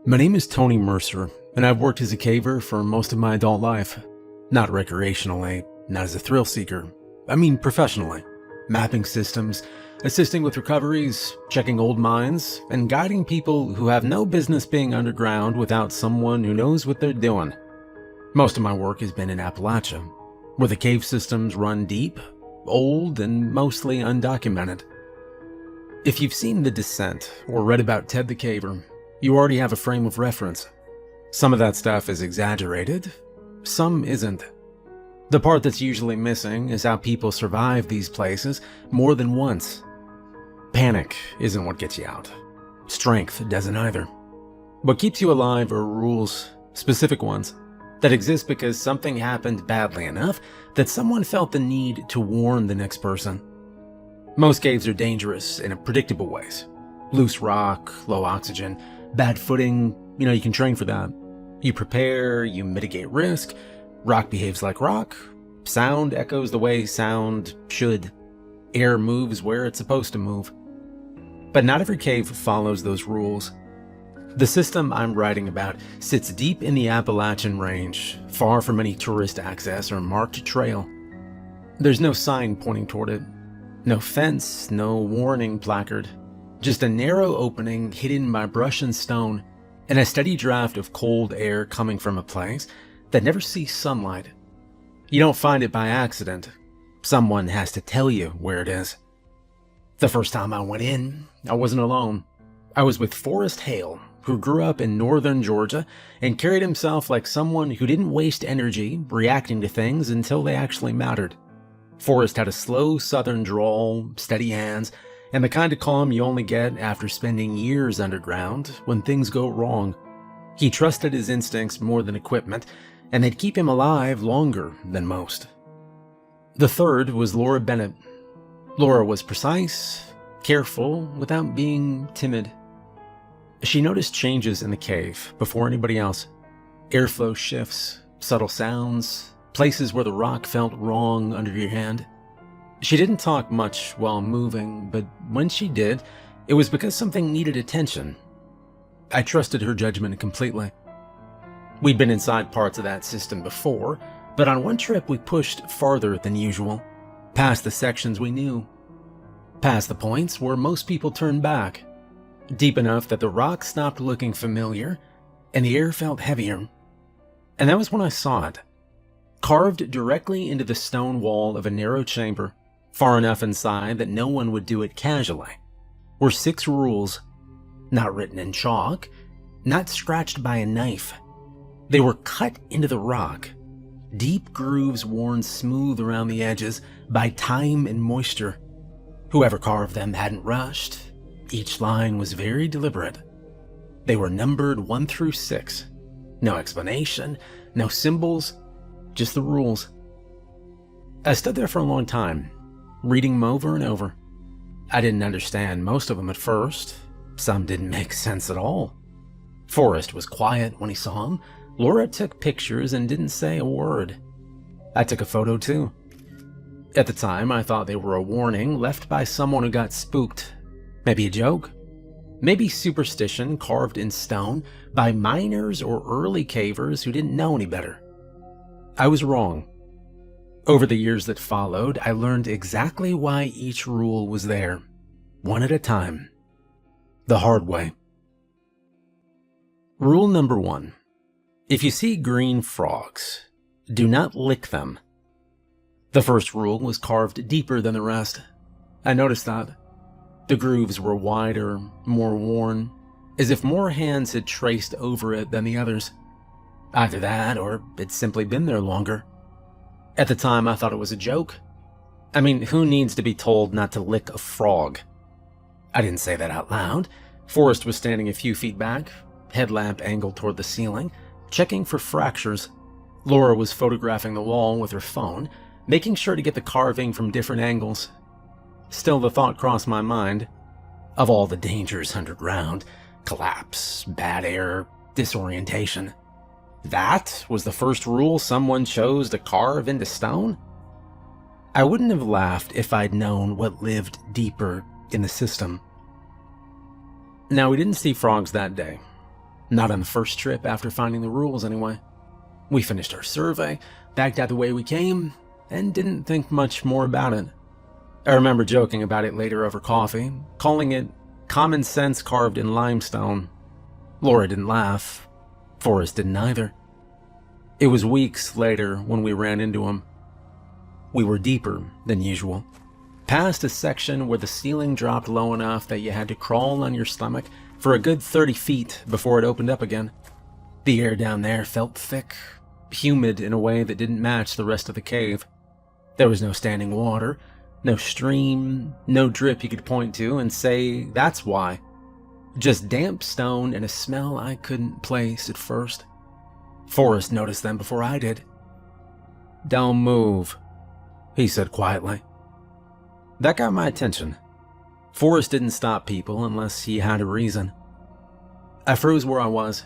My name is Tony Mercer, and I've worked as a caver for most of my adult life. Not recreationally, not as a thrill seeker. I mean professionally. Mapping systems, assisting with recoveries, checking old mines, and guiding people who have no business being underground without someone who knows what they're doing. Most of my work has been in Appalachia, where the cave systems run deep, old, and mostly undocumented. If you've seen The Descent or read about Ted the Caver, you already have a frame of reference. Some of that stuff is exaggerated, some isn't. The part that's usually missing is how people survive these places more than once. Panic isn't what gets you out. Strength doesn't either. What keeps you alive are rules, specific ones, that exist because something happened badly enough that someone felt the need to warn the next person. Most caves are dangerous in predictable ways. Loose rock, low oxygen, bad footing, you can train for that. You prepare, you mitigate risk, rock behaves like rock, sound echoes the way sound should, air moves where it's supposed to move. But not every cave follows those rules. The system I'm writing about sits deep in the Appalachian Range, far from any tourist access or marked trail. There's no sign pointing toward it. No fence, no warning placard. Just a narrow opening hidden by brush and stone, and a steady draft of cold air coming from a place that never sees sunlight. You don't find it by accident. Someone has to tell you where it is. The first time I went in, I wasn't alone. I was with Forrest Hale, who grew up in northern Georgia and carried himself like someone who didn't waste energy reacting to things until they actually mattered. Forrest had a slow southern drawl, steady hands, and the kind of calm you only get after spending years underground when things go wrong. He trusted his instincts more than equipment, and they'd keep him alive longer than most. The third was Laura Bennett. Laura was precise, careful, without being timid. She noticed changes in the cave before anybody else. Airflow shifts, subtle sounds, places where the rock felt wrong under your hand. She didn't talk much while moving, but when she did, it was because something needed attention. I trusted her judgment completely. We'd been inside parts of that system before, but on one trip we pushed farther than usual, past the sections we knew, past the points where most people turned back, deep enough that the rock stopped looking familiar and the air felt heavier. And that was when I saw it. Carved directly into the stone wall of a narrow chamber, far enough inside that no one would do it casually, were 6 rules, not written in chalk, not scratched by a knife. They were cut into the rock, deep grooves worn smooth around the edges by time and moisture. Whoever carved them hadn't rushed. Each line was very deliberate. They were numbered 1 through 6. No explanation, no symbols, just the rules. I stood there for a long time, reading them over and over. I didn't understand most of them at first. Some didn't make sense at all. Forrest was quiet when he saw them. Laura took pictures and didn't say a word. I took a photo too. At the time, I thought they were a warning left by someone who got spooked. Maybe a joke. Maybe superstition carved in stone by miners or early cavers who didn't know any better. I was wrong. Over the years that followed, I learned exactly why each rule was there, one at a time. The hard way. Rule number 1. If you see green frogs, do not lick them. The first rule was carved deeper than the rest. I noticed that. The grooves were wider, more worn, as if more hands had traced over it than the others. Either that, or it's simply been there longer. At the time, I thought it was a joke. I mean, who needs to be told not to lick a frog? I didn't say that out loud. Forrest was standing a few feet back, headlamp angled toward the ceiling, checking for fractures. Laura was photographing the wall with her phone, making sure to get the carving from different angles. Still, the thought crossed my mind. Of all the dangers underground, collapse, bad air, disorientation, that was the first rule someone chose to carve into stone? I wouldn't have laughed if I'd known what lived deeper in the system. Now, we didn't see frogs that day. Not on the first trip after finding the rules, anyway. We finished our survey, backed out the way we came, and didn't think much more about it. I remember joking about it later over coffee, calling it common sense carved in limestone. Laura didn't laugh. Forrest didn't either. It was weeks later when we ran into him. We were deeper than usual, past a section where the ceiling dropped low enough that you had to crawl on your stomach for a good 30 feet before it opened up again. The air down there felt thick, humid in a way that didn't match the rest of the cave. There was no standing water, no stream, no drip you could point to and say that's why. Just damp stone and a smell I couldn't place at first. Forrest noticed them before I did. "Don't move," he said quietly. That got my attention. Forrest didn't stop people unless he had a reason. I froze where I was,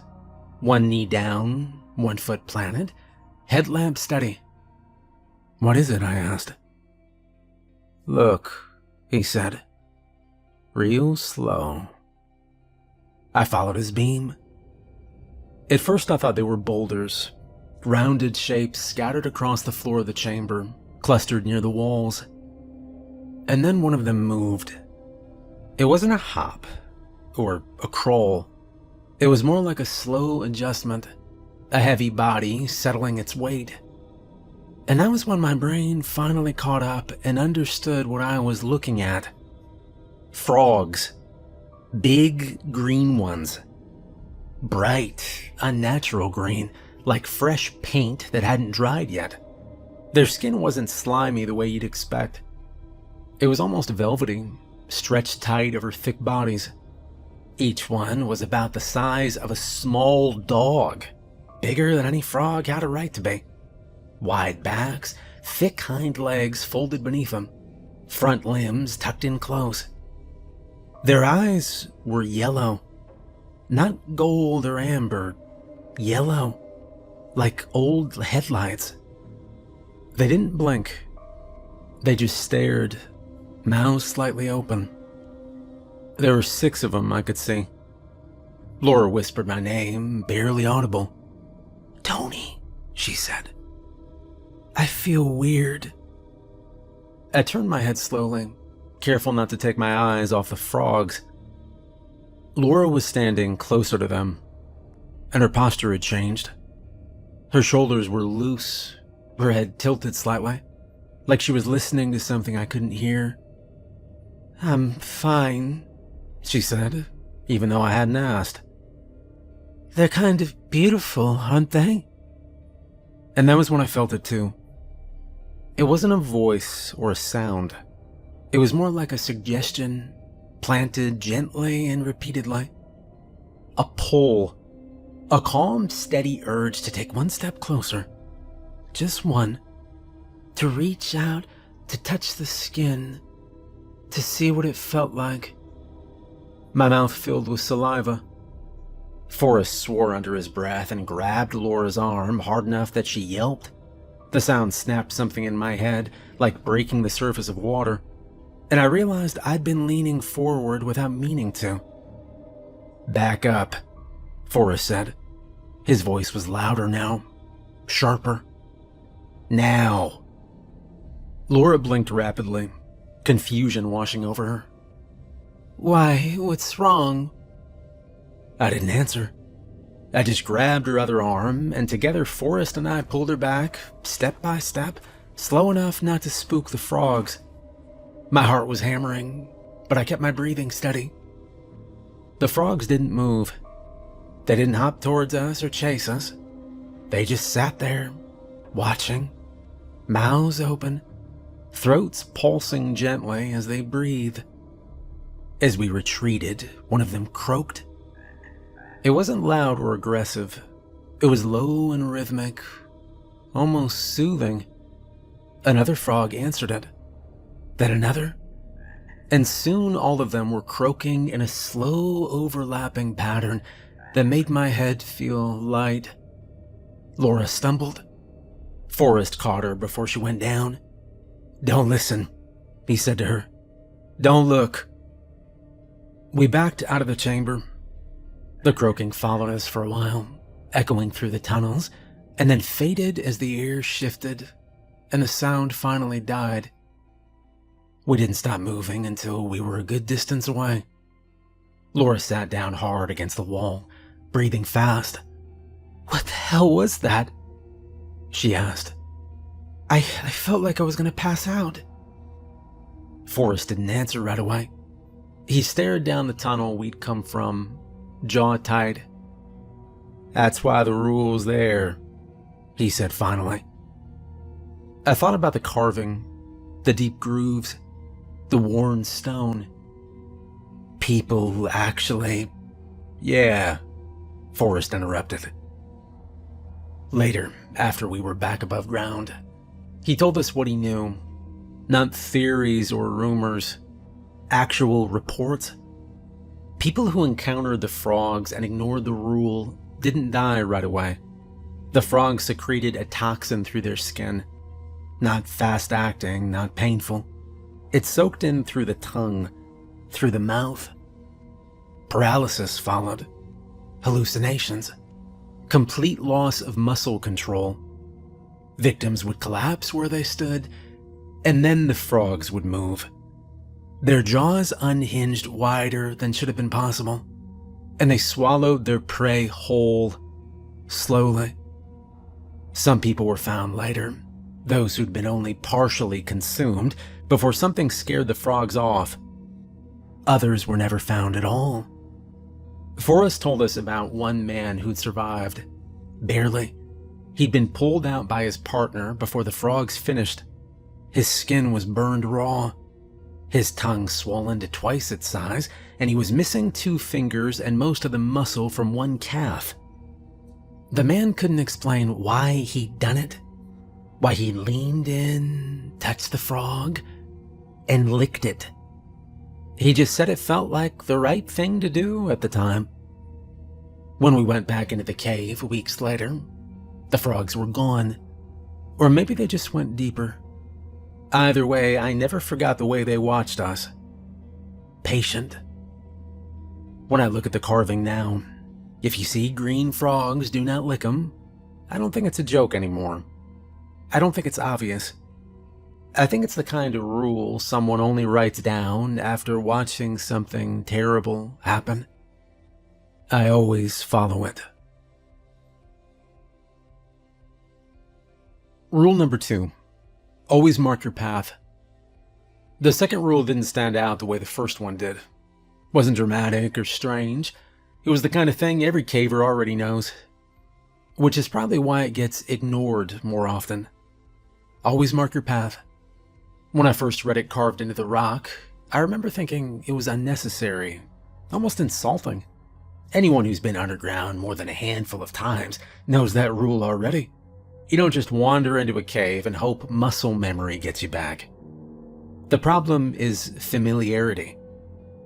one knee down, 1 foot planted, headlamp steady. "What is it?" I asked. "Look," he said. "Real slow." I followed his beam. At first I thought they were boulders, rounded shapes scattered across the floor of the chamber, clustered near the walls. And then one of them moved. It wasn't a hop or a crawl. It was more like a slow adjustment, a heavy body settling its weight. And that was when my brain finally caught up and understood what I was looking at. Frogs. Big green ones. Bright, unnatural green, like fresh paint that hadn't dried yet. Their skin wasn't slimy the way you'd expect. It was almost velvety, stretched tight over thick bodies. Each one was about the size of a small dog, bigger than any frog had a right to be. Wide backs, thick hind legs folded beneath them, front limbs tucked in close. Their eyes were yellow, not gold or amber, yellow, like old headlights. They didn't blink. They just stared, mouths slightly open. There were 6 of them I could see. Laura whispered my name, barely audible. "Tony," she said. "I feel weird." I turned my head slowly, careful not to take my eyes off the frogs. Laura was standing closer to them, and her posture had changed. Her shoulders were loose, her head tilted slightly, like she was listening to something I couldn't hear. "I'm fine," she said, even though I hadn't asked. "They're kind of beautiful, aren't they?" And that was when I felt it too. It wasn't a voice or a sound. It was more like a suggestion, planted gently and repeatedly. A pull. A calm, steady urge to take one step closer. Just one. To reach out, to touch the skin, to see what it felt like. My mouth filled with saliva. Forrest swore under his breath and grabbed Laura's arm hard enough that she yelped. The sound snapped something in my head, like breaking the surface of water, and I realized I'd been leaning forward without meaning to. "Back up," Forrest said. His voice was louder now, sharper. "Now." Laura blinked rapidly, confusion washing over her. "Why, what's wrong?" I didn't answer. I just grabbed her other arm, and together Forrest and I pulled her back, step by step, slow enough not to spook the frogs. My heart was hammering, but I kept my breathing steady. The frogs didn't move. They didn't hop towards us or chase us. They just sat there, watching, mouths open, throats pulsing gently as they breathed. As we retreated, one of them croaked. It wasn't loud or aggressive. It was low and rhythmic, almost soothing. Another frog answered it, then another, and soon all of them were croaking in a slow overlapping pattern that made my head feel light. Laura stumbled. Forrest caught her before she went down. "Don't listen," he said to her. "Don't look." We backed out of the chamber. The croaking followed us for a while, echoing through the tunnels, and then faded as the air shifted and the sound finally died. We didn't stop moving until we were a good distance away. Laura sat down hard against the wall, breathing fast. "What the hell was that?" she asked. I felt like I was going to pass out." Forrest didn't answer right away. He stared down the tunnel we'd come from, jaw tight. "That's why the rule's there," he said finally. I thought about the carving, the deep grooves, the worn stone. "People actually..." "Yeah," Forrest interrupted. Later, after we were back above ground, he told us what he knew. Not theories or rumors, actual reports. People who encountered the frogs and ignored the rule didn't die right away. The frogs secreted a toxin through their skin. Not fast-acting, not painful. It soaked in through the tongue, through the mouth. Paralysis followed. Hallucinations. Complete loss of muscle control. Victims would collapse where they stood, and then the frogs would move. Their jaws unhinged wider than should have been possible, and they swallowed their prey whole, slowly. Some people were found later, those who'd been only partially consumed before something scared the frogs off. Others were never found at all. Forrest told us about one man who'd survived. Barely. He'd been pulled out by his partner before the frogs finished. His skin was burned raw. His tongue swollen to twice its size, and he was missing 2 fingers and most of the muscle from one calf. The man couldn't explain why he'd done it, why he leaned in, touched the frog, and licked it. He just said it felt like the right thing to do at the time. When we went back into the cave weeks later, the frogs were gone. Or maybe they just went deeper. Either way, I never forgot the way they watched us. Patient. When I look at the carving now, if you see green frogs, do not lick them. I don't think it's a joke anymore. I don't think it's obvious. I think it's the kind of rule someone only writes down after watching something terrible happen. I always follow it. Rule number 2. Always mark your path. The second rule didn't stand out the way the first one did. Wasn't dramatic or strange. It was the kind of thing every caver already knows. Which is probably why it gets ignored more often. Always mark your path. When I first read it carved into the rock, I remember thinking it was unnecessary, almost insulting. Anyone who's been underground more than a handful of times knows that rule already. You don't just wander into a cave and hope muscle memory gets you back. The problem is familiarity.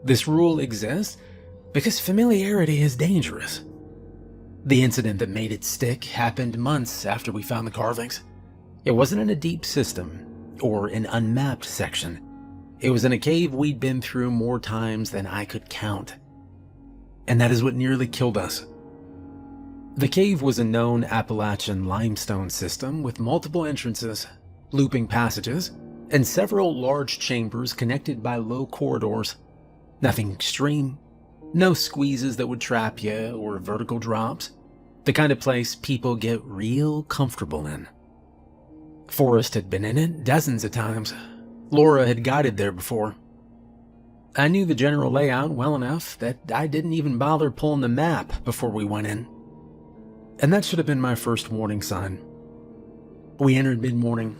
This rule exists because familiarity is dangerous. The incident that made it stick happened months after we found the carvings. It wasn't in a deep system or an unmapped section. It was in a cave we'd been through more times than I could count. And that is what nearly killed us. The cave was a known Appalachian limestone system with multiple entrances, looping passages, and several large chambers connected by low corridors. Nothing extreme. No squeezes that would trap you or vertical drops. The kind of place people get real comfortable in. Forrest had been in it dozens of times. Laura had guided there before. I knew the general layout well enough that I didn't even bother pulling the map before we went in. And that should have been my first warning sign. We entered mid-morning.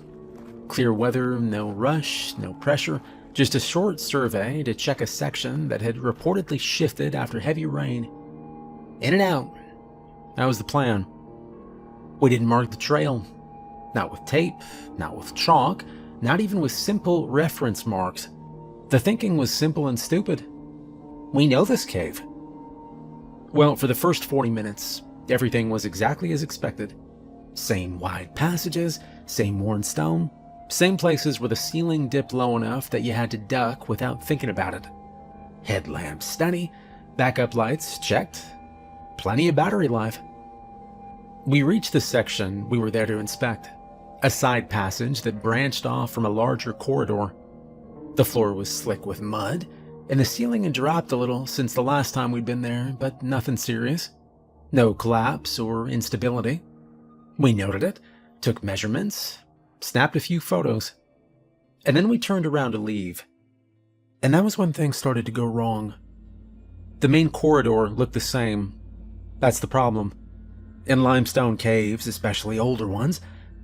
Clear weather, no rush, no pressure, just a short survey to check a section that had reportedly shifted after heavy rain. In and out. That was the plan. We didn't mark the trail. Not with tape, not with chalk, not even with simple reference marks. The thinking was simple and stupid. We know this cave. Well, for the first 40 minutes, everything was exactly as expected. Same wide passages, same worn stone, same places where the ceiling dipped low enough that you had to duck without thinking about it. Headlamps steady, backup lights checked, plenty of battery life. We reached the section we were there to inspect, a side passage that branched off from a larger corridor. The floor was slick with mud, and the ceiling had dropped a little since the last time we'd been there, but nothing serious. No collapse or instability. We noted it, took measurements, snapped a few photos, and then we turned around to leave. And that was when things started to go wrong. The main corridor looked the same. That's the problem. In limestone caves, especially older ones,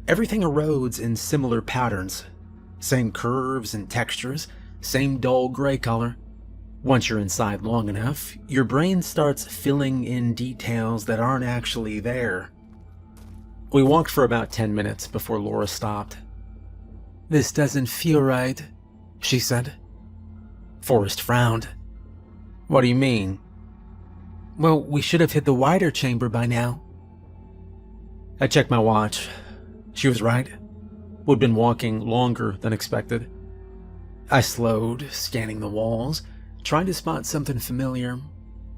everything erodes in similar patterns. Same curves and textures, same dull gray color. Once you're inside long enough, your brain starts filling in details that aren't actually there. We walked for about 10 minutes before Laura stopped. "This doesn't feel right," she said. Forrest frowned. "What do you mean?" "Well, we should have hit the wider chamber by now." I checked my watch. She was right. We'd been walking longer than expected. I slowed, scanning the walls, trying to spot something familiar.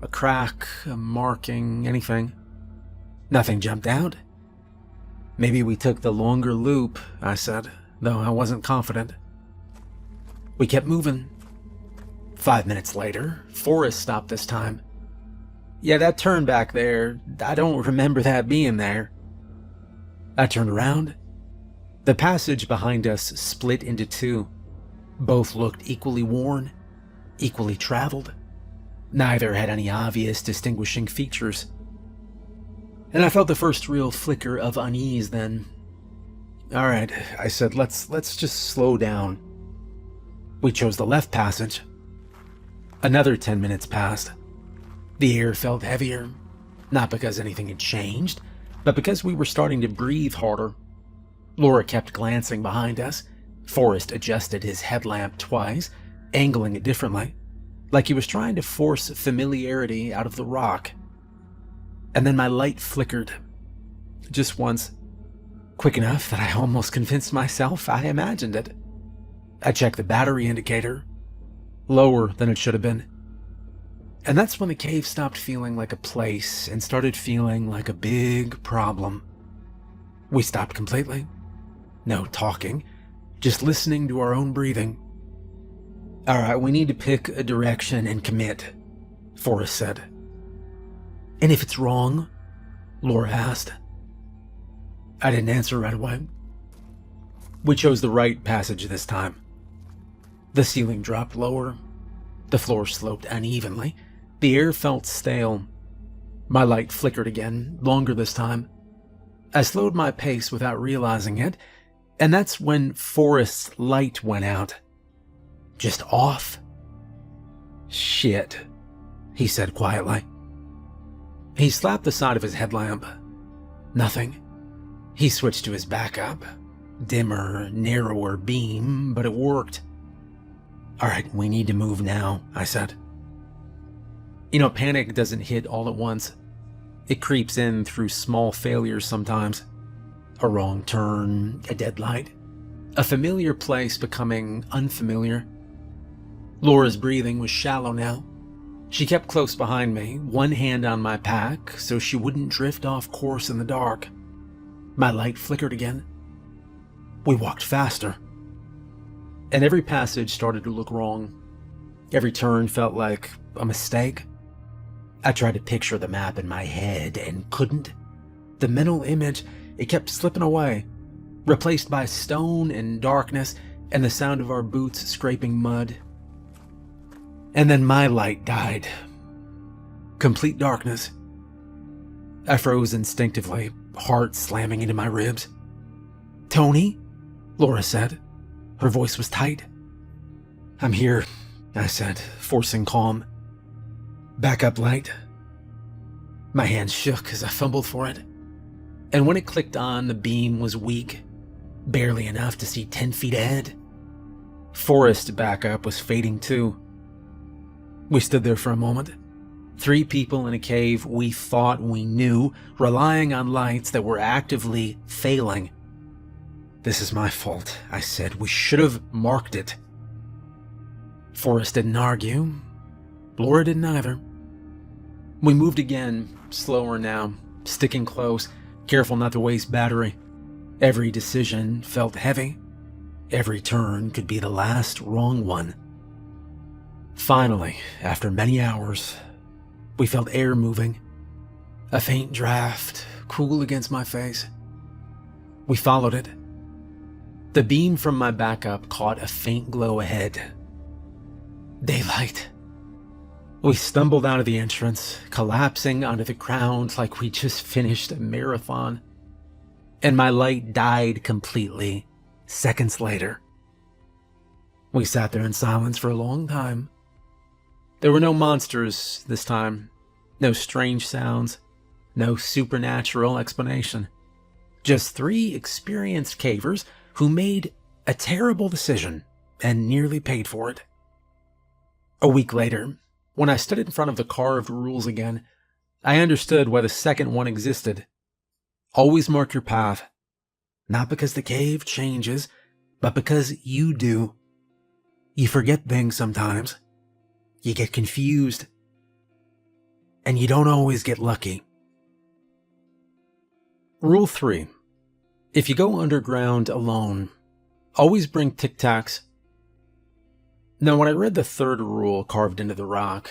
A crack, a marking, anything. Nothing jumped out. "Maybe we took the longer loop," I said, though I wasn't confident. We kept moving. 5 minutes later, Forrest stopped this time. "Yeah, that turn back there, I don't remember that being there." I turned around. The passage behind us split into two. Both looked equally worn, equally traveled. Neither had any obvious distinguishing features. And I felt the first real flicker of unease then. "All right," I said, let's just slow down." We chose the left passage. Another 10 minutes passed. The air felt heavier, not because anything had changed, but because we were starting to breathe harder. Laura kept glancing behind us. Forrest adjusted his headlamp twice, angling it differently, like he was trying to force familiarity out of the rock. And then my light flickered. Just once. Quick enough that I almost convinced myself I imagined it. I checked the battery indicator. Lower than it should have been. And that's when the cave stopped feeling like a place and started feeling like a big problem. We stopped completely. No talking, just listening to our own breathing. "All right, we need to pick a direction and commit," Forrest said. "And if it's wrong?" Laura asked. I didn't answer right away. We chose the right passage this time. The ceiling dropped lower. The floor sloped unevenly. The air felt stale. My light flickered again, longer this time. I slowed my pace without realizing it, and that's when Forrest's light went out. Just off. "Shit," he said quietly. He slapped the side of his headlamp. Nothing. He switched to his backup. Dimmer, narrower beam, but it worked. "All right, we need to move now," I said. You know, panic doesn't hit all at once. It creeps in through small failures sometimes. A wrong turn, a dead light, a familiar place becoming unfamiliar. Laura's breathing was shallow now. She kept close behind me, one hand on my pack so she wouldn't drift off course in the dark. My light flickered again. We walked faster. And every passage started to look wrong. Every turn felt like a mistake. I tried to picture the map in my head and couldn't. The mental image, it kept slipping away, replaced by stone and darkness and the sound of our boots scraping mud. And then my light died. Complete darkness. I froze instinctively, heart slamming into my ribs. "Tony?" Laura said. Her voice was tight. "I'm here," I said, forcing calm. "Backup light." My hands shook as I fumbled for it. And when it clicked on, the beam was weak, barely enough to see 10 feet ahead. Forest backup was fading too. We stood there for a moment. 3 people in a cave we thought we knew, relying on lights that were actively failing. "This is my fault," I said. "We should have marked it." Forrest didn't argue. Laura didn't either. We moved again, slower now, sticking close, careful not to waste battery. Every decision felt heavy. Every turn could be the last wrong one. Finally, after many hours, we felt air moving. A faint draft, cool against my face. We followed it. The beam from my backup caught a faint glow ahead. Daylight. We stumbled out of the entrance, collapsing onto the ground like we just finished a marathon. And my light died completely seconds later. We sat there in silence for a long time. There were no monsters this time, no strange sounds, no supernatural explanation. Just three experienced cavers who made a terrible decision and nearly paid for it. A week later, when I stood in front of the carved rules again, I understood why the second one existed. Always mark your path, not because the cave changes, but because you do. You forget things sometimes. You get confused. And you don't always get lucky. Rule 3. If you go underground alone, always bring Tic Tacs. Now, when I read the third rule carved into the rock,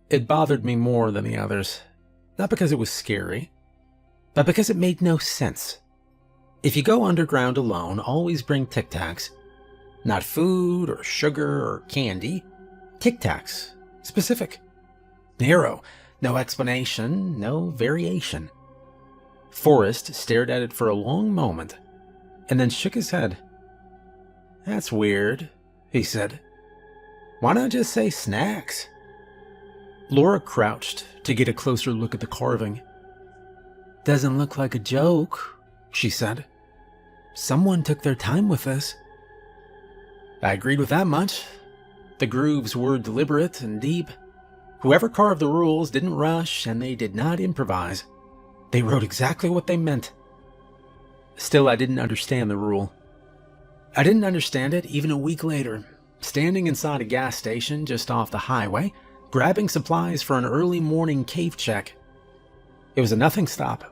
it bothered me more than the others. Not because it was scary, but because it made no sense. If you go underground alone, always bring Tic Tacs. Not food or sugar or candy. Tic Tacs. Specific. Narrow. No explanation, no variation. Forrest stared at it for a long moment, and then shook his head. "That's weird," he said. "Why not just say snacks?" Laura crouched to get a closer look at the carving. "Doesn't look like a joke," she said. "Someone took their time with this." I agreed with that much. The grooves were deliberate and deep. Whoever carved the rules didn't rush, and they did not improvise. They wrote exactly what they meant. Still, I didn't understand the rule. I didn't understand it even a week later, standing inside a gas station just off the highway, grabbing supplies for an early morning cave check. It was a nothing stop.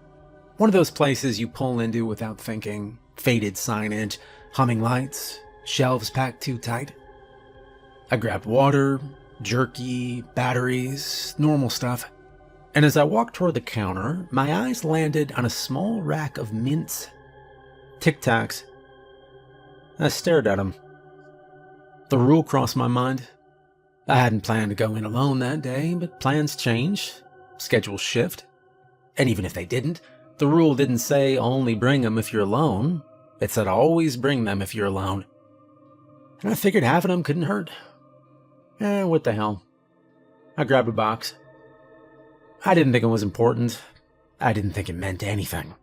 One of those places you pull into without thinking. Faded signage, humming lights, shelves packed too tight. I grabbed water, jerky, batteries, normal stuff. And as I walked toward the counter, my eyes landed on a small rack of mints. Tic Tacs. I stared at them. The rule crossed my mind. I hadn't planned to go in alone that day, but plans change, schedules shift. And even if they didn't, the rule didn't say only bring them if you're alone. It said always bring them if you're alone. And I figured having them couldn't hurt. What the hell. I grabbed a box. I didn't think it was important. I didn't think it meant anything.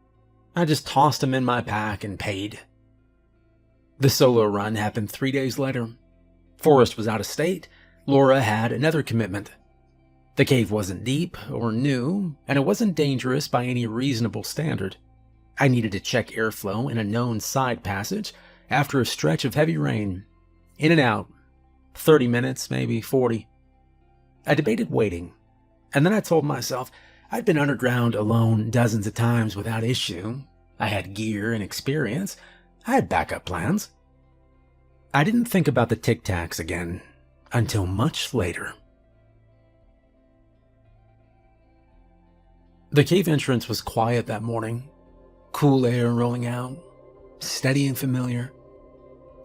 I just tossed them in my pack and paid. The solo run happened 3 days later. Forrest was out of state. Laura had another commitment. The cave wasn't deep or new, and it wasn't dangerous by any reasonable standard. I needed to check airflow in a known side passage after a stretch of heavy rain. In and out. 30 minutes, maybe 40. I debated waiting. And then I told myself I'd been underground alone dozens of times without issue. I had gear and experience. I had backup plans. I didn't think about the Tic Tacs again until much later. The cave entrance was quiet that morning. Cool air rolling out, steady and familiar.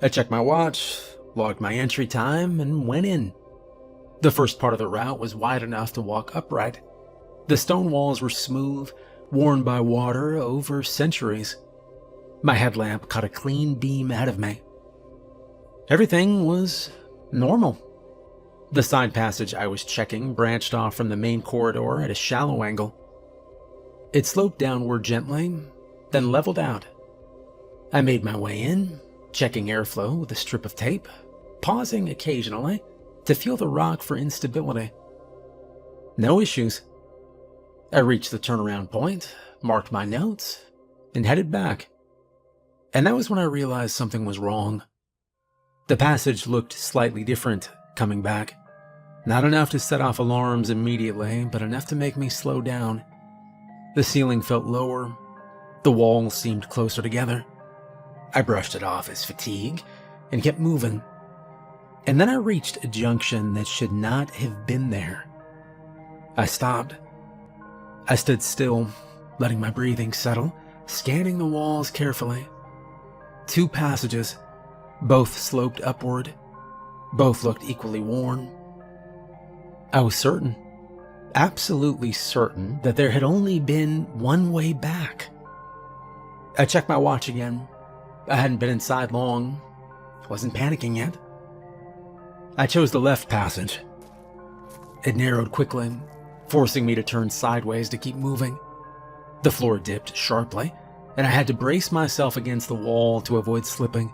I checked my watch, logged my entry time, and went in. The first part of the route was wide enough to walk upright. The stone walls were smooth, worn by water over centuries. My headlamp caught a clean beam ahead of me. Everything was normal. The side passage I was checking branched off from the main corridor at a shallow angle. It sloped downward gently, then leveled out. I made my way in, checking airflow with a strip of tape, pausing occasionally to feel the rock for instability. No issues. I reached the turnaround point, marked my notes, and headed back. And that was when I realized something was wrong. The passage looked slightly different coming back. Not enough to set off alarms immediately, but enough to make me slow down. The ceiling felt lower. The walls seemed closer together. I brushed it off as fatigue and kept moving. And then I reached a junction that should not have been there. I stopped. I stood still, letting my breathing settle, scanning the walls carefully. 2 passages, both sloped upward, both looked equally worn. I was certain, absolutely certain, that there had only been one way back. I checked my watch again. I hadn't been inside long, wasn't panicking yet. I chose the left passage. It narrowed quickly, forcing me to turn sideways to keep moving. The floor dipped sharply, and I had to brace myself against the wall to avoid slipping.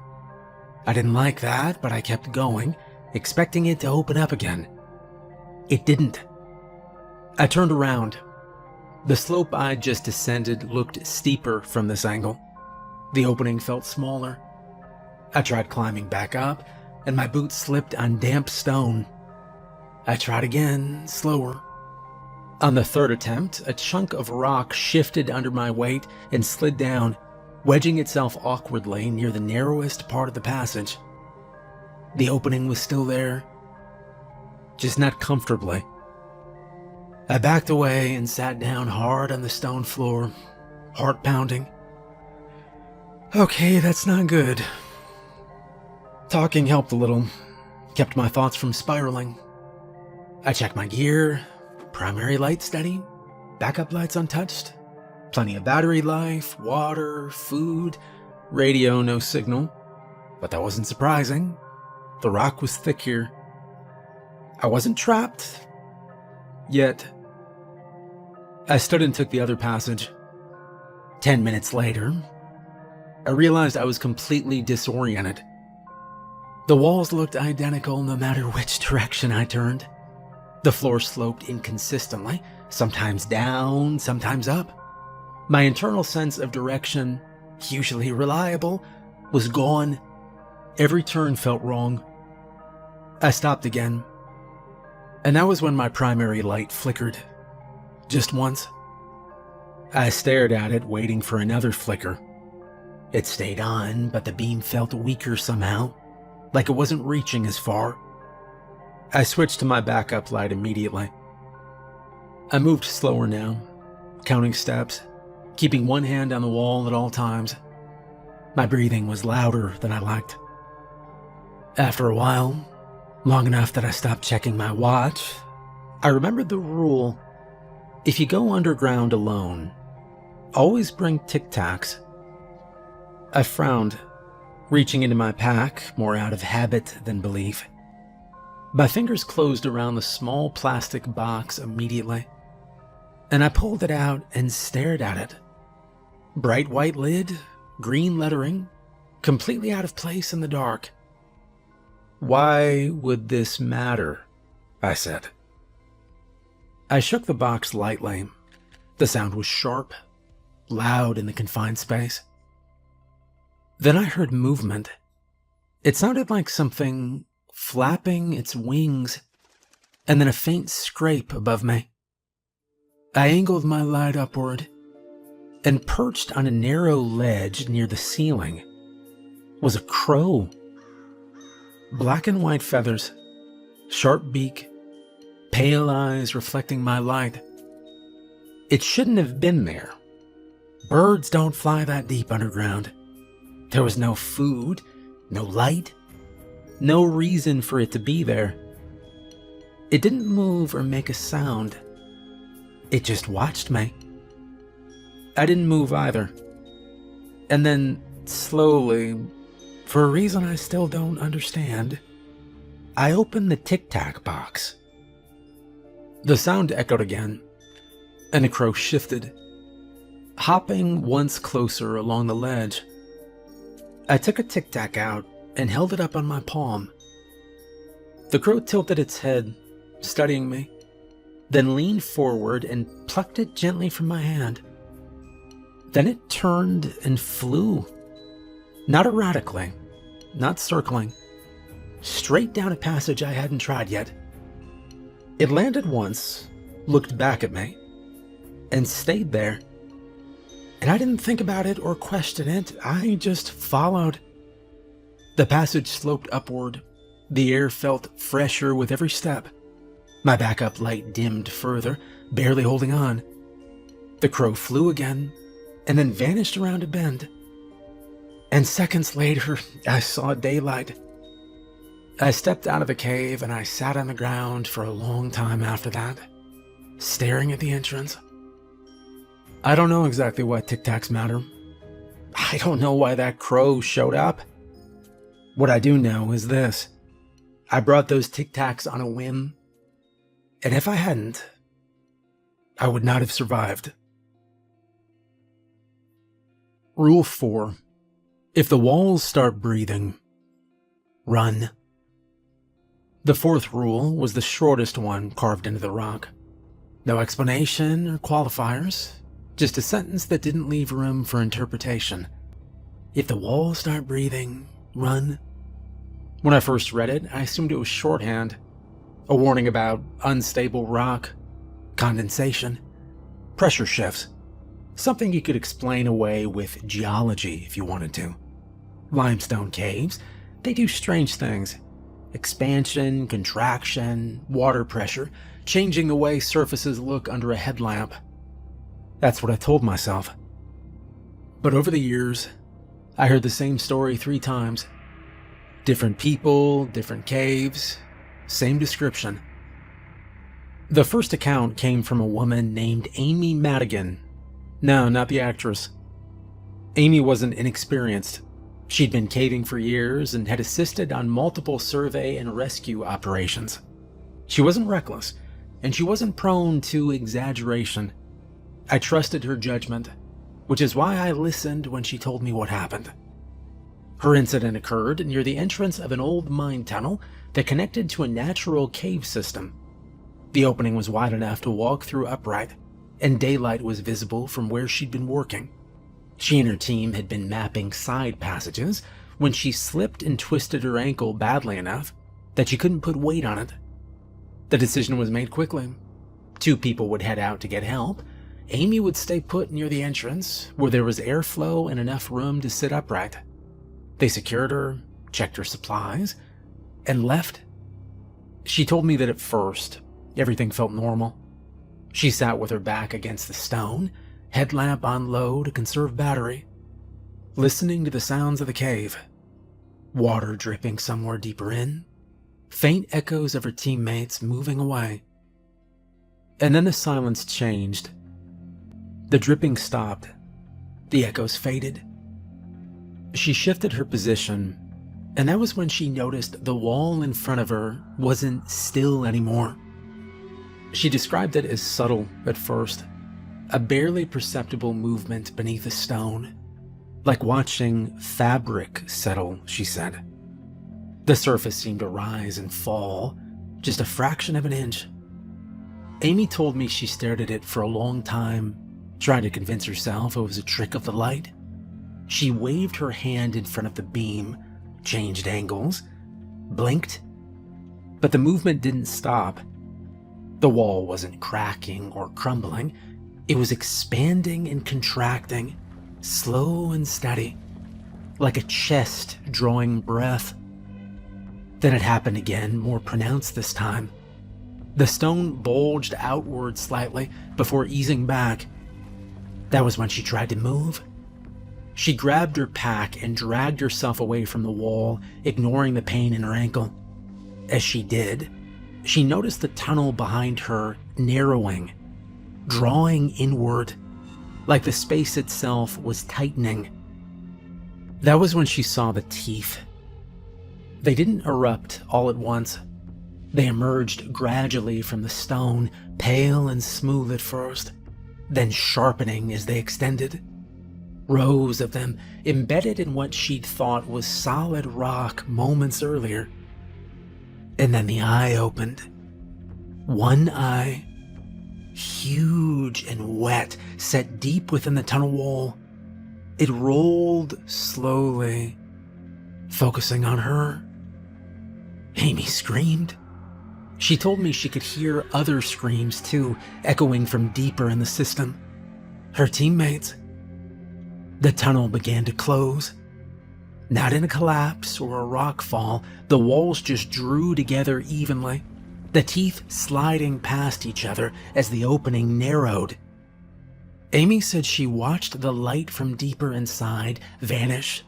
I didn't like that, but I kept going, expecting it to open up again. It didn't. I turned around. The slope I'd just descended looked steeper from this angle. The opening felt smaller. I tried climbing back up, and my boots slipped on damp stone. I tried again, slower. On the 3rd attempt, a chunk of rock shifted under my weight and slid down, wedging itself awkwardly near the narrowest part of the passage. The opening was still there, just not comfortably. I backed away and sat down hard on the stone floor, heart pounding. Okay, that's not good. Talking helped a little, kept my thoughts from spiraling. I checked my gear, primary light steady, backup lights untouched, plenty of battery life, water, food, radio no signal. But that wasn't surprising. The rock was thick here. I wasn't trapped. Yet. I stood and took the other passage. 10 minutes later, I realized I was completely disoriented. The walls looked identical no matter which direction I turned. The floor sloped inconsistently, sometimes down, sometimes up. My internal sense of direction, usually reliable, was gone. Every turn felt wrong. I stopped again. And that was when my primary light flickered. Just once. I stared at it, waiting for another flicker. It stayed on, but the beam felt weaker somehow, like it wasn't reaching as far. I switched to my backup light immediately. I moved slower now, counting steps, keeping one hand on the wall at all times. My breathing was louder than I liked. After a while, long enough that I stopped checking my watch, I remembered the rule: if you go underground alone, always bring Tic Tacs. I frowned, reaching into my pack more out of habit than belief. My fingers closed around the small plastic box immediately, and I pulled it out and stared at it. Bright white lid, green lettering, completely out of place in the dark. Why would this matter? I said. I shook the box lightly. The sound was sharp, loud in the confined space. Then I heard movement. It sounded like something flapping its wings, and then a faint scrape above me. I angled my light upward, and perched on a narrow ledge near the ceiling was a crow. Black and white feathers, sharp beak, pale eyes reflecting my light. It shouldn't have been there. Birds don't fly that deep underground. There was no food, no light, no reason for it to be there. It didn't move or make a sound. It just watched me. I didn't move either. And then, slowly, for a reason I still don't understand, I opened the Tic Tac box. The sound echoed again, and the crow shifted, hopping once closer along the ledge. I took a Tic Tac out and held it up on my palm. The crow tilted its head, studying me, then leaned forward and plucked it gently from my hand. Then it turned and flew, not erratically, not circling, straight down a passage I hadn't tried yet. It landed once, looked back at me, and stayed there. And I didn't think about it or question it, I just followed. The passage sloped upward. The air felt fresher with every step. My backup light dimmed further, barely holding on. The crow flew again, and then vanished around a bend. And seconds later, I saw daylight. I stepped out of the cave and I sat on the ground for a long time after that, staring at the entrance. I don't know exactly why Tic Tacs matter. I don't know why that crow showed up. What I do know is this. I brought those Tic Tacs on a whim, and if I hadn't, I would not have survived. Rule 4. If the walls start breathing, run. The fourth rule was the shortest one carved into the rock. No explanation or qualifiers, just a sentence that didn't leave room for interpretation. If the walls start breathing, run. When I first read it, I assumed it was shorthand, a warning about unstable rock, condensation, pressure shifts, something you could explain away with geology if you wanted to. Limestone caves, they do strange things. Expansion, contraction, water pressure, changing the way surfaces look under a headlamp. That's what I told myself. But over the years, I heard the same story 3 times. Different people, different caves, same description. The first account came from a woman named Amy Madigan. No, not the actress. Amy wasn't inexperienced. She'd been caving for years and had assisted on multiple survey and rescue operations. She wasn't reckless, and she wasn't prone to exaggeration. I trusted her judgment, which is why I listened when she told me what happened. Her incident occurred near the entrance of an old mine tunnel that connected to a natural cave system. The opening was wide enough to walk through upright, and daylight was visible from where she'd been working. She and her team had been mapping side passages when she slipped and twisted her ankle badly enough that she couldn't put weight on it. The decision was made quickly. 2 people would head out to get help. Amy would stay put near the entrance where there was airflow and enough room to sit upright. They secured her, checked her supplies, and left. She told me that at first, everything felt normal. She sat with her back against the stone, headlamp on low to conserve battery, listening to the sounds of the cave. Water dripping somewhere deeper in, faint echoes of her teammates moving away. And then the silence changed. The dripping stopped. The echoes faded. She shifted her position, and that was when she noticed the wall in front of her wasn't still anymore. She described it as subtle at first, a barely perceptible movement beneath a stone, like watching fabric settle, she said. The surface seemed to rise and fall, just a fraction of an inch. Amy told me she stared at it for a long time, trying to convince herself it was a trick of the light. She waved her hand in front of the beam, changed angles, blinked, but the movement didn't stop. The wall wasn't cracking or crumbling. It was expanding and contracting, slow and steady, like a chest drawing breath. Then it happened again, more pronounced this time. The stone bulged outward slightly before easing back. That was when she tried to move. She grabbed her pack and dragged herself away from the wall, ignoring the pain in her ankle. As she did, she noticed the tunnel behind her narrowing, drawing inward, like the space itself was tightening. That was when she saw the teeth. They didn't erupt all at once. They emerged gradually from the stone, pale and smooth at first, then sharpening as they extended. Rows of them embedded in what she'd thought was solid rock moments earlier. And then the eye opened. One eye, huge and wet, set deep within the tunnel wall. It rolled slowly, focusing on her. Amy screamed. She told me she could hear other screams too, echoing from deeper in the system. Her teammates. The tunnel began to close. Not in a collapse or a rock fall, the walls just drew together evenly, the teeth sliding past each other as the opening narrowed. Amy said she watched the light from deeper inside vanish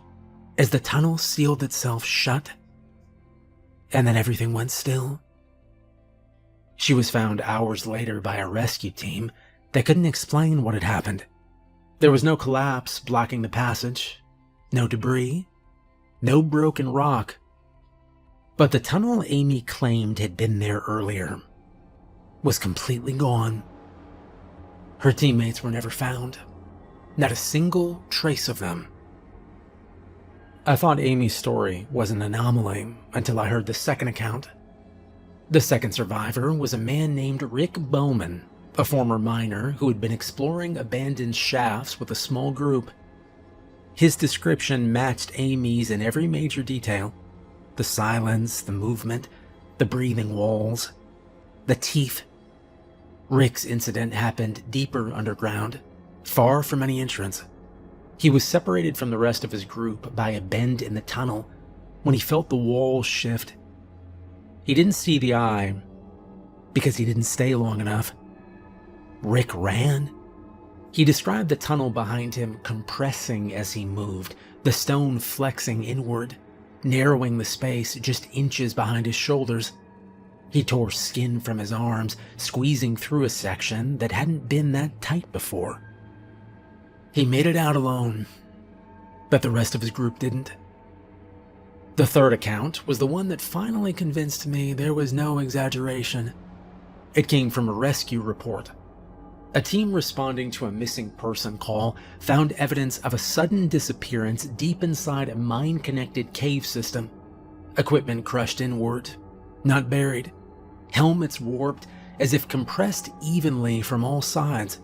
as the tunnel sealed itself shut, and then everything went still. She was found hours later by a rescue team that couldn't explain what had happened. There was no collapse blocking the passage, no debris, no broken rock. But the tunnel Amy claimed had been there earlier was completely gone. Her teammates were never found. Not a single trace of them. I thought Amy's story was an anomaly until I heard the second account. The second survivor was a man named Rick Bowman, a former miner who had been exploring abandoned shafts with a small group. His description matched Amy's in every major detail. The silence, the movement, the breathing walls, the teeth. Rick's incident happened deeper underground, far from any entrance. He was separated from the rest of his group by a bend in the tunnel when he felt the walls shift. He didn't see the eye because he didn't stay long enough. Rick ran. He described the tunnel behind him compressing as he moved, the stone flexing inward, narrowing the space just inches behind his shoulders. He tore skin from his arms, squeezing through a section that hadn't been that tight before. He made it out alone, but the rest of his group didn't. The third account was the one that finally convinced me there was no exaggeration. It came from a rescue report. A team responding to a missing person call found evidence of a sudden disappearance deep inside a mine-connected cave system. Equipment crushed inward, not buried. Helmets warped as if compressed evenly from all sides.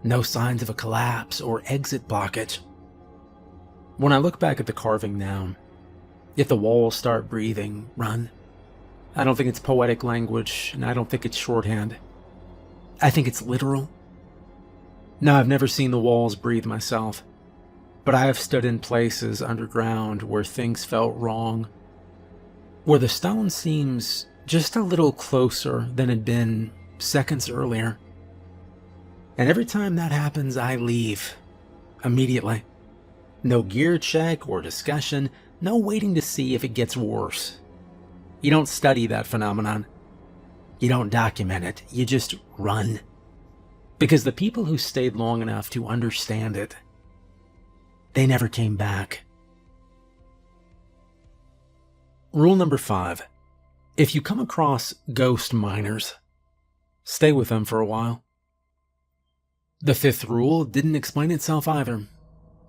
No signs of a collapse or exit blockage. When I look back at the carving now, if the walls start breathing, run. I don't think it's poetic language, and I don't think it's shorthand. I think it's literal. Now, I've never seen the walls breathe myself, but I have stood in places underground where things felt wrong, where the stone seems just a little closer than it had been seconds earlier. And every time that happens, I leave immediately. No gear check or discussion, no waiting to see if it gets worse. You don't study that phenomenon. You don't document it, you just run. Because the people who stayed long enough to understand it, they never came back. Rule number 5. If you come across ghost miners, stay with them for a while. The fifth rule didn't explain itself either.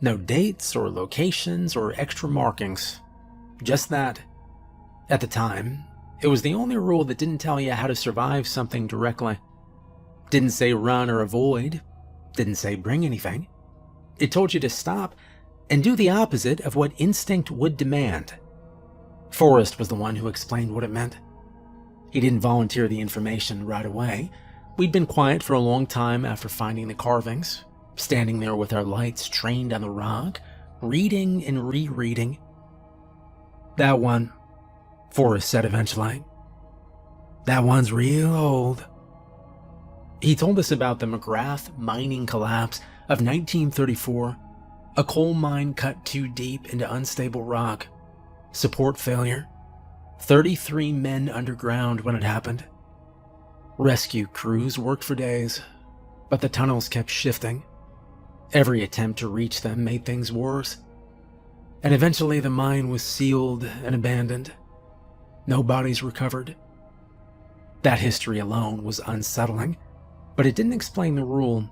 No dates or locations or extra markings. Just that. At the time, it was the only rule that didn't tell you how to survive something directly. Didn't say run or avoid. Didn't say bring anything. It told you to stop and do the opposite of what instinct would demand. Forrest was the one who explained what it meant. He didn't volunteer the information right away. We'd been quiet for a long time after finding the carvings, standing there with our lights trained on the rock, reading and rereading. That one, Forrest said eventually. That one's real old. He told us about the McGrath mining collapse of 1934, a coal mine cut too deep into unstable rock, support failure, 33 men underground when it happened. Rescue crews worked for days, but the tunnels kept shifting. Every attempt to reach them made things worse, and eventually the mine was sealed and abandoned. No bodies recovered. That history alone was unsettling, but it didn't explain the rule.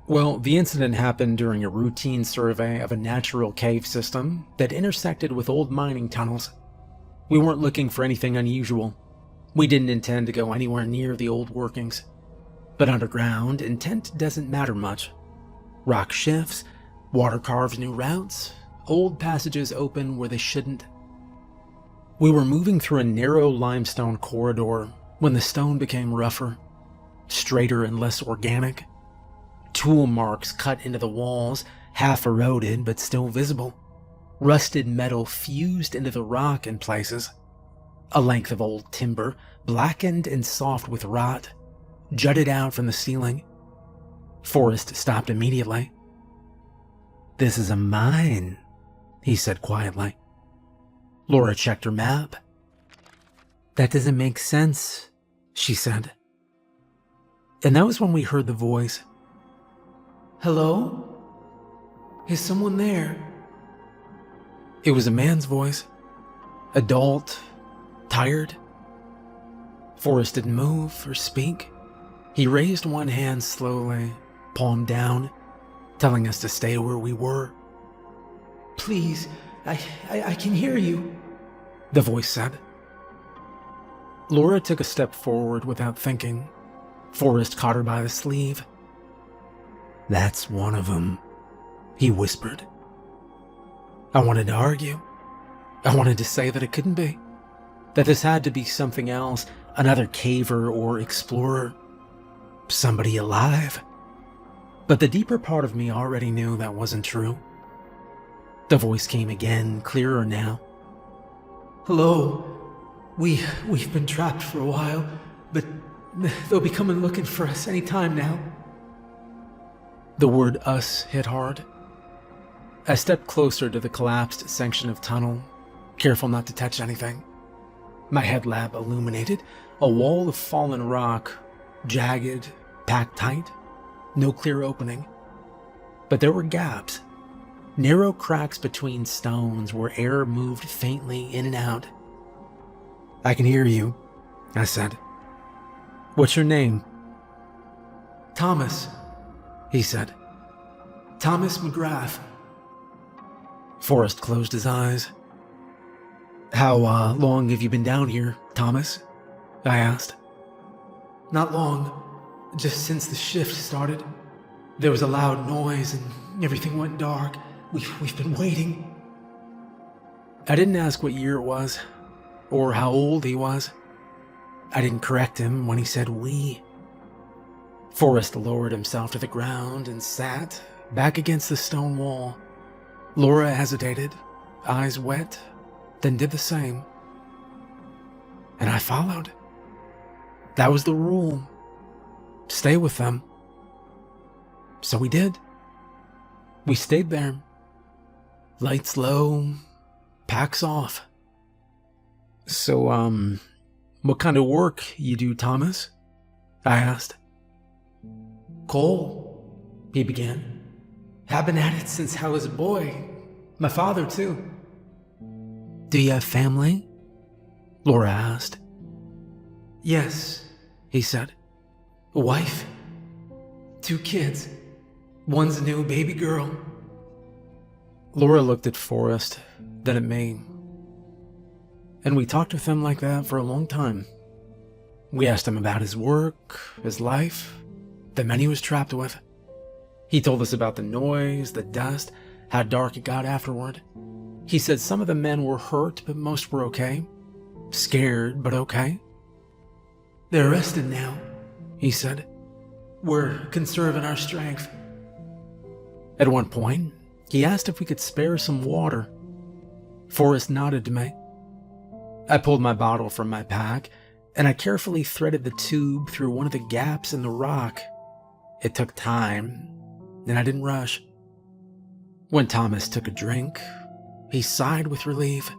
Well, the incident happened during a routine survey of a natural cave system that intersected with old mining tunnels. We weren't looking for anything unusual. We didn't intend to go anywhere near the old workings. But underground, intent doesn't matter much. Rock shifts, water carves new routes, old passages open where they shouldn't. We were moving through a narrow limestone corridor when the stone became rougher, straighter and less organic. Tool marks cut into the walls, half eroded but still visible. Rusted metal fused into the rock in places. A length of old timber, blackened and soft with rot, jutted out from the ceiling. Forrest stopped immediately. "This is a mine," he said quietly. Laura checked her map. "That doesn't make sense," she said. And that was when we heard the voice. "Hello? Is someone there?" It was a man's voice. Adult, tired. Forrest didn't move or speak. He raised one hand slowly, palm down, telling us to stay where we were. "Please, I can hear you," the voice said. Laura took a step forward without thinking. Forrest caught her by the sleeve. "That's one of them," he whispered. I wanted to argue. I wanted to say that it couldn't be. That this had to be something else, another caver or explorer. Somebody alive. But the deeper part of me already knew that wasn't true. The voice came again, clearer now. "Hello. We've been trapped for a while, but they'll be coming looking for us any time now." The word "us" hit hard. I stepped closer to the collapsed section of tunnel, careful not to touch anything. My headlamp illuminated a wall of fallen rock, jagged, packed tight, no clear opening. But there were gaps, narrow cracks between stones where air moved faintly in and out. "I can hear you," I said. "What's your name?" "Thomas," he said. "Thomas McGrath." Forrest closed his eyes. How long have you been down here, Thomas?" I asked. "Not long, just since the shift started. There was a loud noise and everything went dark. We've been waiting." I didn't ask what year it was, or how old he was. I didn't correct him when he said "we." Forrest lowered himself to the ground and sat back against the stone wall. Laura hesitated, eyes wet, then did the same. And I followed. That was the rule. Stay with them. So we did. We stayed there. Lights low, packs off. "So, what kind of work you do, Thomas?" I asked. "Coal," he began. "I've been at it since I was a boy. My father, too." "Do you have family?" Laura asked. "Yes," he said. "A wife. 2 kids. One's a new baby girl." Laura looked at Forrest, then at me. And we talked with him like that for a long time. We asked him about his work, his life, the men he was trapped with. He told us about the noise, the dust, how dark it got afterward. He said some of the men were hurt, but most were okay. Scared, but okay. "They're rested now," he said. "We're conserving our strength." At one point, he asked if we could spare some water. Forrest nodded to me. I pulled my bottle from my pack, and I carefully threaded the tube through one of the gaps in the rock. It took time, and I didn't rush. When Thomas took a drink, he sighed with relief.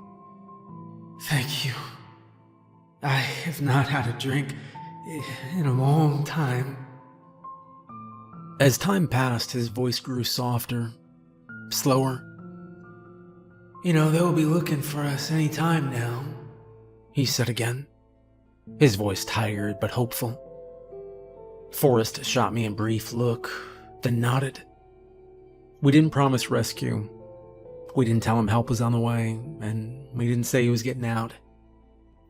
"Thank you. I have not had a drink in a long time." As time passed, his voice grew softer, slower. They'll be looking for us any time now," he said again, his voice tired but hopeful. Forrest shot me a brief look, then nodded. We didn't promise rescue. We didn't tell him help was on the way, and we didn't say he was getting out.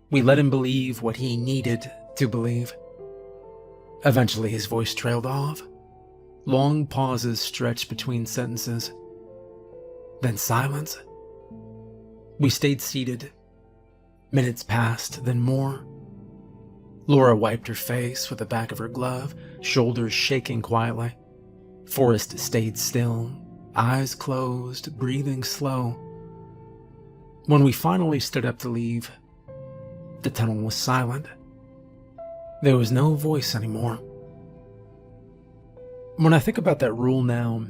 We let him believe what he needed to believe. Eventually his voice trailed off. Long pauses stretched between sentences. Then silence. We stayed seated. Minutes passed, then more. Laura wiped her face with the back of her glove, shoulders shaking quietly. Forrest stayed still, eyes closed, breathing slow. When we finally stood up to leave, the tunnel was silent. There was no voice anymore. When I think about that rule now,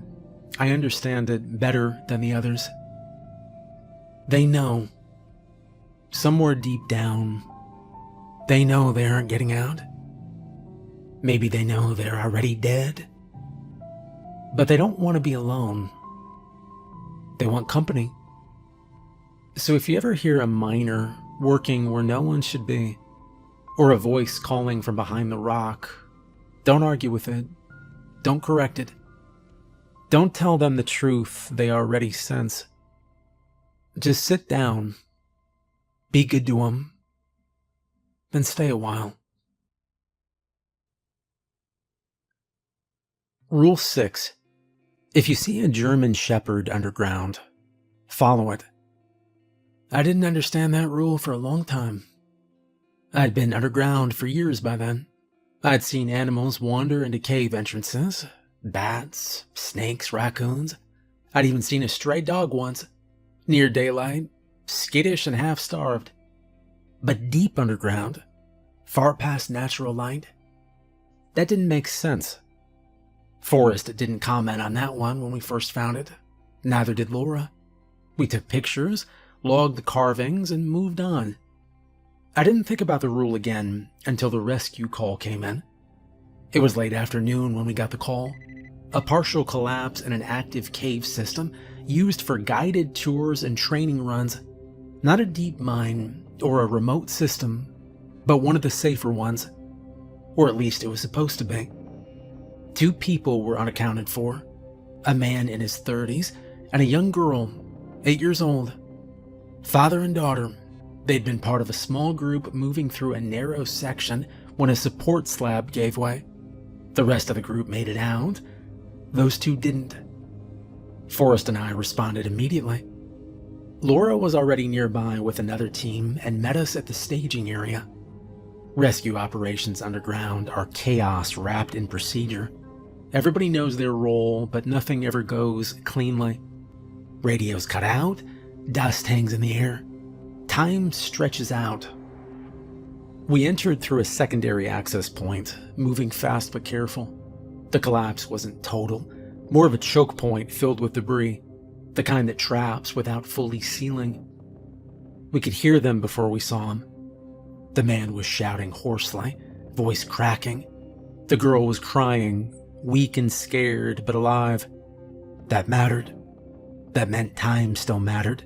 I understand it better than the others. They know, somewhere deep down, they know they aren't getting out. Maybe they know they're already dead. But they don't want to be alone. They want company. So if you ever hear a miner working where no one should be, or a voice calling from behind the rock, don't argue with it. Don't correct it. Don't tell them the truth they already sense. Just sit down, be good to them, then stay a while. Rule 6. If you see a German Shepherd underground, follow it. I didn't understand that rule for a long time. I'd been underground for years by then. I'd seen animals wander into cave entrances, bats, snakes, raccoons. I'd even seen a stray dog once, near daylight, skittish and half-starved. But deep underground, far past natural light, that didn't make sense. Forrest didn't comment on that one when we first found it. Neither did Laura. We took pictures, logged the carvings, and moved on. I didn't think about the rule again until the rescue call came in. It was late afternoon when we got the call. A partial collapse in an active cave system used for guided tours and training runs. Not a deep mine or a remote system, but one of the safer ones. Or at least it was supposed to be. 2 people were unaccounted for. A man in his 30s and a young girl, 8 years old. Father and daughter. They'd been part of a small group moving through a narrow section when a support slab gave way. The rest of the group made it out. Those 2 didn't. Forrest and I responded immediately. Laura was already nearby with another team and met us at the staging area. Rescue operations underground are chaos wrapped in procedure. Everybody knows their role, but nothing ever goes cleanly. Radios cut out, dust hangs in the air. Time stretches out. We entered through a secondary access point, moving fast but careful. The collapse wasn't total, more of a choke point filled with debris, the kind that traps without fully sealing. We could hear them before we saw them. The man was shouting hoarsely, voice cracking. The girl was crying, weak and scared, but alive. That mattered. That meant time still mattered.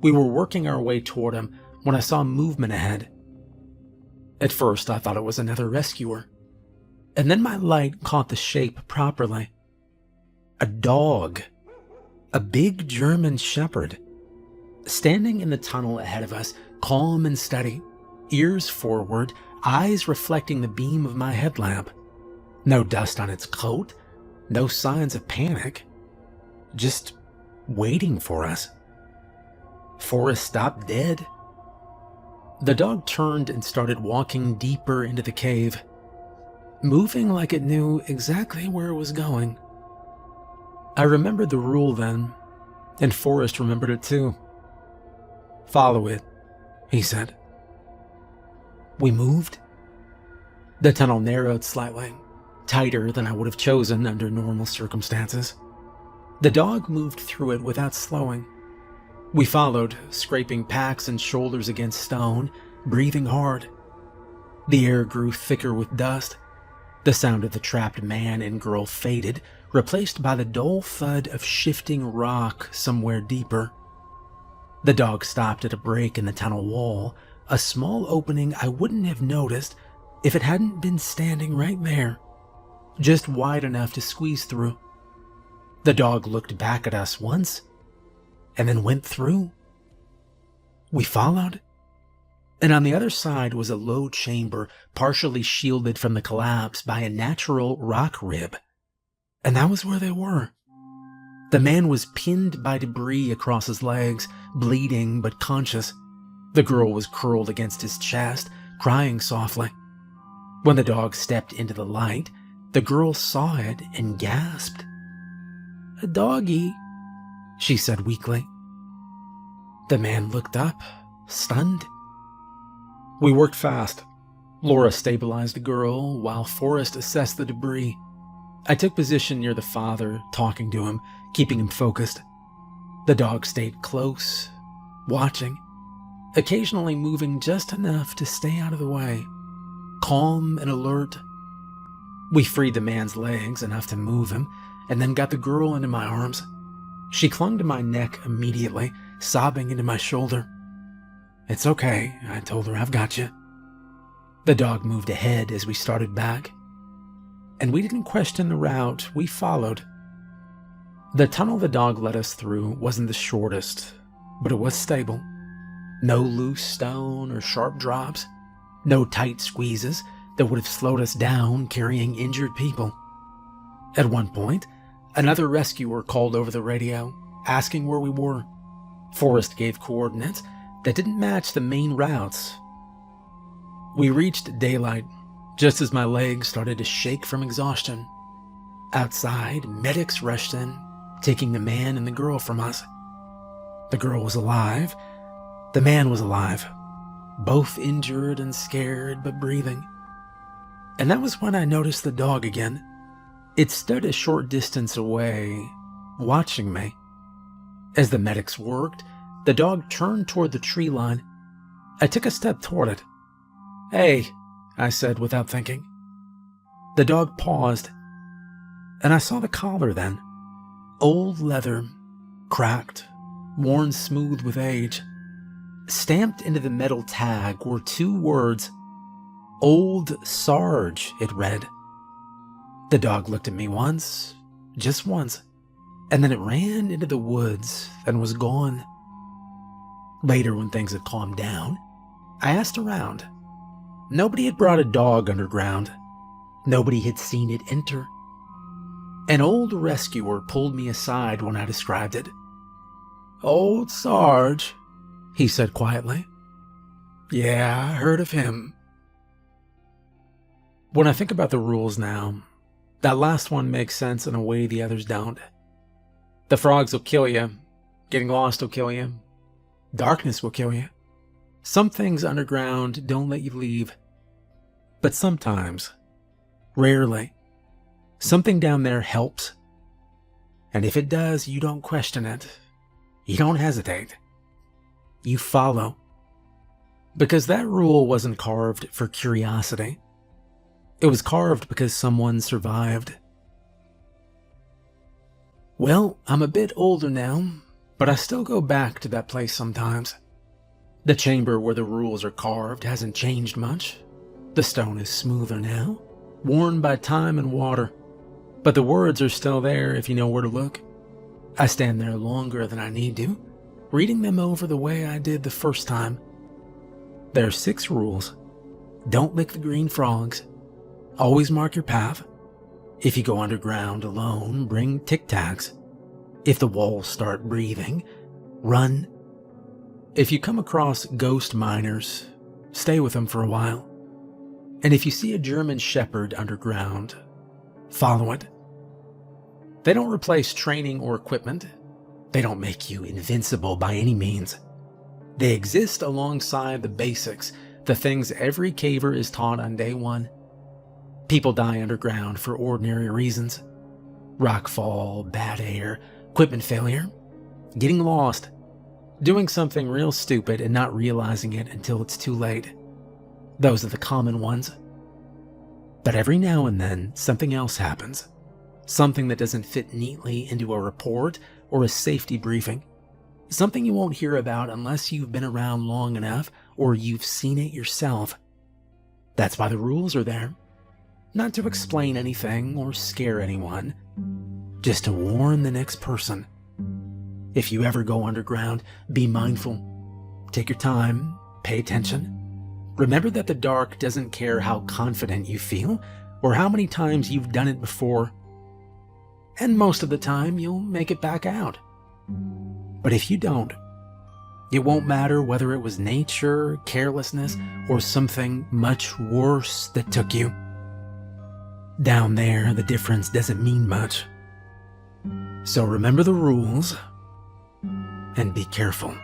We were working our way toward him when I saw movement ahead. At first, I thought it was another rescuer. And then my light caught the shape properly. A dog. A big German Shepherd. Standing in the tunnel ahead of us, calm and steady, ears forward, eyes reflecting the beam of my headlamp. No dust on its coat, no signs of panic. Just waiting for us. Forrest stopped dead. The dog turned and started walking deeper into the cave, moving like it knew exactly where it was going. I remembered the rule then, and Forrest remembered it too. "Follow it," he said. We moved. The tunnel narrowed slightly, tighter than I would have chosen under normal circumstances. The dog moved through it without slowing. We followed, scraping packs and shoulders against stone, breathing hard. The air grew thicker with dust. The sound of the trapped man and girl faded, replaced by the dull thud of shifting rock somewhere deeper. The dog stopped at a break in the tunnel wall, a small opening I wouldn't have noticed if it hadn't been standing right there, just wide enough to squeeze through. The dog looked back at us once, and then went through. We followed, and on the other side was a low chamber partially shielded from the collapse by a natural rock rib. And that was where they were. The man was pinned by debris across his legs, bleeding but conscious. The girl was curled against his chest, crying softly. When the dog stepped into the light, the girl saw it and gasped. "A doggy," she said weakly. The man looked up, stunned. We worked fast. Laura stabilized the girl while Forrest assessed the debris. I took position near the father, talking to him, keeping him focused. The dog stayed close, watching, occasionally moving just enough to stay out of the way, calm and alert. We freed the man's legs enough to move him, and then got the girl into my arms. She clung to my neck immediately, sobbing into my shoulder. "It's okay," I told her, "I've got you." The dog moved ahead as we started back, and we didn't question the route, we followed. The tunnel the dog led us through wasn't the shortest, but it was stable. No loose stone or sharp drops, no tight squeezes that would have slowed us down carrying injured people. At one point, another rescuer called over the radio, asking where we were. Forrest gave coordinates that didn't match the main routes. We reached daylight, just as my legs started to shake from exhaustion. Outside, medics rushed in, taking the man and the girl from us. The girl was alive. The man was alive. Both injured and scared, but breathing. And that was when I noticed the dog again. It stood a short distance away, watching me. As the medics worked, the dog turned toward the tree line. I took a step toward it. "Hey," I said without thinking. The dog paused, and I saw the collar then. Old leather, cracked, worn smooth with age. Stamped into the metal tag were 2 words. "Old Sarge," it read. The dog looked at me once, just once, and then it ran into the woods and was gone. Later, when things had calmed down, I asked around. Nobody had brought a dog underground. Nobody had seen it enter. An old rescuer pulled me aside when I described it. "Old Sarge," he said quietly. "Yeah, I heard of him." When I think about the rules now, that last one makes sense in a way the others don't. The frogs will kill you. Getting lost will kill you. Darkness will kill you. Some things underground don't let you leave. But sometimes, rarely, something down there helps. And if it does, you don't question it. You don't hesitate. You follow. Because that rule wasn't carved for curiosity. It was carved because someone survived. Well, I'm a bit older now, but I still go back to that place sometimes. The chamber where the rules are carved hasn't changed much. The stone is smoother now, worn by time and water, but the words are still there if you know where to look. I stand there longer than I need to, reading them over the way I did the first time. There are 6 rules. Don't lick the green frogs. Always mark your path. If you go underground alone, bring Tic Tacs. If the walls start breathing, run. If you come across ghost miners, stay with them for a while. And if you see a German Shepherd underground, follow it. They don't replace training or equipment. They don't make you invincible by any means. They exist alongside the basics, the things every caver is taught on day 1. People die underground for ordinary reasons. Rockfall, bad air, equipment failure, getting lost, doing something real stupid and not realizing it until it's too late. Those are the common ones. But every now and then, something else happens. Something that doesn't fit neatly into a report or a safety briefing. Something you won't hear about unless you've been around long enough or you've seen it yourself. That's why the rules are there. Not to explain anything or scare anyone, just to warn the next person. If you ever go underground, be mindful. Take your time, pay attention. Remember that the dark doesn't care how confident you feel or how many times you've done it before. And most of the time, you'll make it back out. But if you don't, It won't matter whether it was nature, carelessness, or something much worse that took you. Down there, the difference doesn't mean much. So remember the rules and be careful.